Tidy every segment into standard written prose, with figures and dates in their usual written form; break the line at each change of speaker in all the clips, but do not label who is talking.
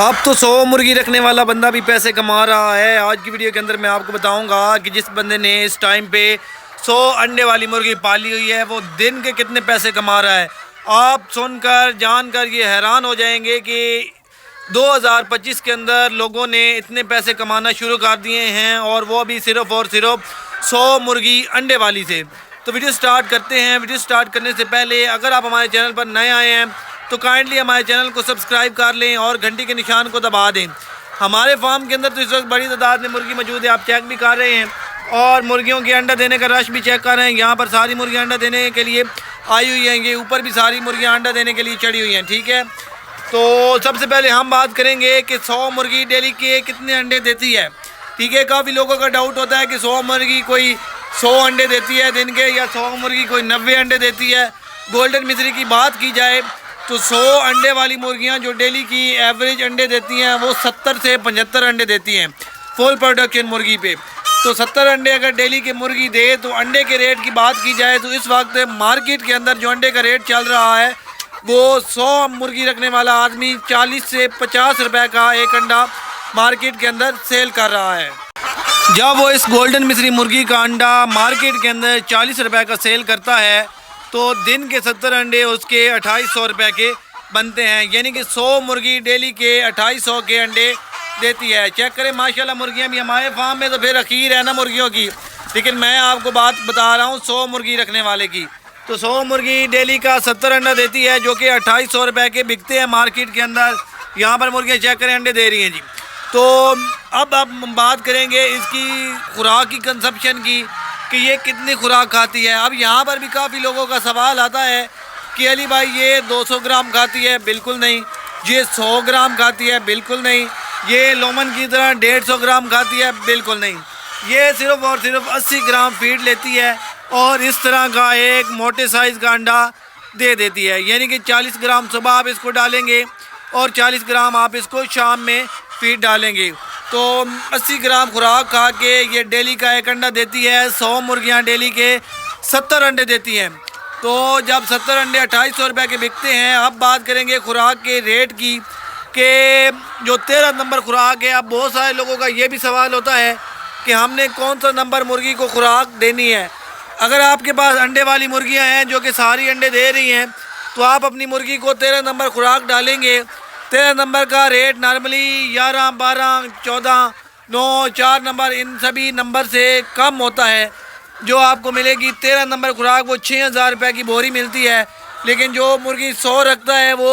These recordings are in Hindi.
अब तो 100 मुर्गी रखने वाला बंदा भी पैसे कमा रहा है। आज की वीडियो के अंदर मैं आपको बताऊंगा कि जिस बंदे ने इस टाइम पे 100 अंडे वाली मुर्गी पाली हुई है वो दिन के कितने पैसे कमा रहा है। आप सुनकर जानकर ये हैरान हो जाएंगे कि 2025 के अंदर लोगों ने इतने पैसे कमाना शुरू कर दिए हैं और वो भी सिर्फ़ और सिर्फ 100 मुर्गी अंडे वाली से। तो वीडियो स्टार्ट करते हैं। वीडियो स्टार्ट करने से पहले अगर आप हमारे चैनल पर नए आए हैं तो काइंडली हमारे चैनल को सब्सक्राइब कर लें और घंटी के निशान को दबा दें। हमारे फार्म के अंदर तो इस वक्त बड़ी तादाद में मुर्गी मौजूद है, आप चेक भी कर रहे हैं और मुर्गियों के अंडा देने का रश भी चेक कर रहे हैं। यहाँ पर सारी मुर्गियाँ अंडा देने के लिए आई हुई हैं, ये ऊपर भी सारी मुर्गियाँ अंडा देने के लिए चढ़ी हुई हैं। ठीक है, तो सबसे पहले हम बात करेंगे कि 100 मुर्गी डेली के कितने अंडे देती है। ठीक है, काफ़ी लोगों का डाउट होता है कि 100 मुर्गी कोई 100 अंडे देती है दिन के, या 100 मुर्गी कोई 90 अंडे देती है। गोल्डन मिश्री की बात की जाए तो 100 अंडे वाली मुर्गियां जो डेली की एवरेज अंडे देती हैं वो 70 से 75 अंडे देती हैं फुल प्रोडक्शन मुर्गी पे। तो 70 अंडे अगर डेली की मुर्गी दे तो अंडे के रेट की बात की जाए तो इस वक्त मार्केट के अंदर जो अंडे का रेट चल रहा है वो 100 मुर्गी रखने वाला आदमी 40 से 50 रुपए का एक अंडा मार्केट के अंदर सेल कर रहा है। जब वो इस गोल्डन मिश्री मुर्गी का अंडा मार्केट के अंदर 40 रुपए का सेल करता है तो दिन के 70 अंडे उसके 2800 रुपये के बनते हैं, यानी कि 100 मुर्गी डेली के 2800 के अंडे देती है। चेक करें माशाल्लाह, मुर्गियां भी हमारे फार्म में तो फिर अखीर है ना मुर्गियों की, लेकिन मैं आपको बात बता रहा हूँ 100 मुर्गी रखने वाले की। तो 100 मुर्गी डेली का 70 अंडा देती है जो कि 2800 रुपये के बिकते हैं मार्केट के अंदर। यहाँ पर मुर्गियाँ चेक करें अंडे दे रही हैं जी। तो अब हम बात करेंगे इसकी खुराक की कंजप्शन की कि ये कितनी खुराक खाती है। अब यहाँ पर भी काफ़ी लोगों का सवाल आता है कि अली भाई ये 200 ग्राम खाती है, बिल्कुल नहीं। ये 100 ग्राम खाती है, बिल्कुल नहीं। ये लोमन की तरह 150 ग्राम खाती है, बिल्कुल नहीं। ये सिर्फ़ और सिर्फ 80 ग्राम फीड लेती है और इस तरह का एक मोटे साइज़ का अंडा दे देती है, यानी कि 40 ग्राम सुबह आप इसको डालेंगे और 40 ग्राम आप इसको शाम में फीड डालेंगे। तो 80 ग्राम खुराक खा के ये डेली का एक अंडा देती है। 100 मुर्गियाँ डेली के 70 अंडे देती हैं। तो जब 70 अंडे 2800 रुपये के बिकते हैं। अब बात करेंगे खुराक के रेट की कि जो 13 नंबर खुराक है। अब बहुत सारे लोगों का ये भी सवाल होता है कि हमने कौन सा नंबर मुर्गी को खुराक देनी है। अगर आपके पास अंडे वाली मुर्गियाँ हैं जो कि सारी अंडे दे रही हैं तो आप अपनी मुर्गी को 13 नंबर खुराक डालेंगे। 13 नंबर का रेट नॉर्मली 11, 12, 14, 9, 4 नंबर इन सभी नंबर से कम होता है। जो आपको मिलेगी 13 नंबर खुराक वो 6000 रुपये की बोरी मिलती है। लेकिन जो मुर्गी 100 रखता है वो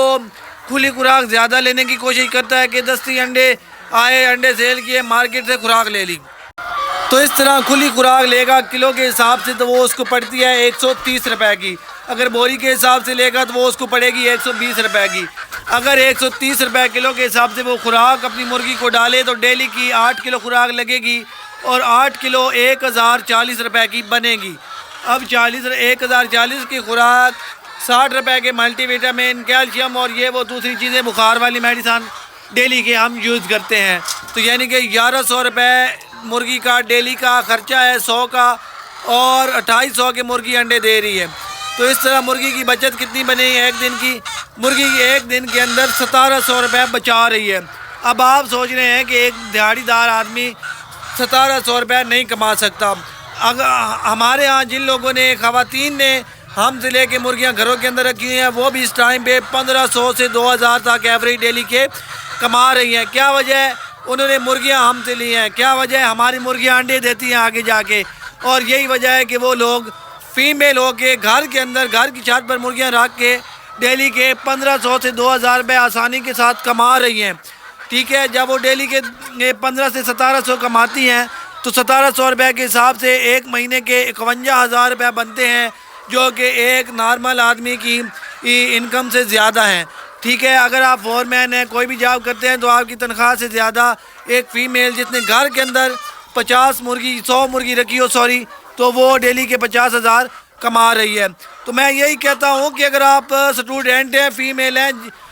खुली खुराक ज़्यादा लेने की कोशिश करता है कि 10 अंडे आए, अंडे सेल किए, मार्केट से खुराक ले ली। तो इस तरह खुली खुराक लेगा किलो के हिसाब से तो वो उसको पड़ती है 130 रुपये की। अगर बोरी के हिसाब से लेगा तो वो उसको पड़ेगी 120 रुपये की। अगर 130 रुपये किलो के हिसाब से वो खुराक अपनी मुर्गी को डाले तो डेली की 8 किलो खुराक लगेगी और 8 किलो 1040 रुपये की बनेगी। अब 1040 की खुराक 60 रुपये के मल्टीविटामिन, कैल्शियम और ये वो दूसरी चीज़ें बुखार वाली मेडिसन डेली के हम यूज़ करते हैं। तो यानी कि 1100 रुपये मुर्गी का डेली का ख़र्चा है 100 का और 2800 के मुर्गी अंडे दे रही है। तो इस तरह मुर्गी की बचत कितनी बनी एक दिन की? मुर्गी एक दिन के अंदर 1700 रुपये बचा रही है। अब आप सोच रहे हैं कि एक दिहाड़ीदार आदमी 1700 रुपये नहीं कमा सकता। अगर हमारे यहाँ जिन लोगों ने ख़वातीन ने हमसे लेके मुर्गियाँ घरों के अंदर रखी हुई हैं वो भी इस टाइम पे 1500 से 2000 तक एवरेज डेली के कमा रही हैं। क्या वजह है? उन्होंने मुर्गियाँ हमसे ली हैं। क्या वजह है? हमारी मुर्गियाँ अंडे देती हैं आगे जाके, और यही वजह है कि वो लोग फीमेल हो के घर के अंदर घर की छत पर मुर्गियाँ रख के डेली के 1500 से 2000 रुपये आसानी के साथ कमा रही हैं। ठीक है, जब वो डेली के 15 से 1700 कमाती हैं तो 1700 रुपये के हिसाब से एक महीने के 51,000 रुपये बनते हैं, जो कि एक नॉर्मल आदमी की इनकम से ज़्यादा हैं। ठीक है, अगर आप फोरमैन हैं, कोई भी जॉब करते हैं तो आपकी तनख्वाह से ज़्यादा एक फ़ीमेल जिसने घर के अंदर 100 मुर्गी रखी हो तो वो डेली के 50,000 कमा रही है। तो मैं यही कहता हूँ कि अगर आप स्टूडेंट हैं, फ़ीमेल हैं,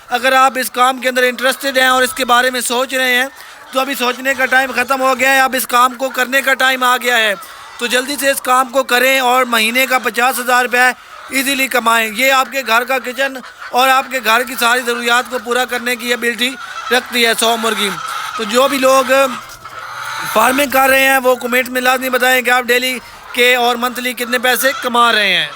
अगर आप इस काम के अंदर इंटरेस्टेड हैं और इसके बारे में सोच रहे हैं तो अभी सोचने का टाइम ख़त्म हो गया है, अब इस काम को करने का टाइम आ गया है। तो जल्दी से इस काम को करें और महीने का 50,000 रुपये इजीली कमाएं। ये आपके घर का किचन और आपके घर की सारी ज़रूरियात को पूरा करने की एबिलिटी रखती है 100 मुर्गी। तो जो भी लोग फार्मिंग कर रहे हैं वो कमेंट में लाजमी बताएं कि आप डेली के और मंथली कितने पैसे कमा रहे हैं।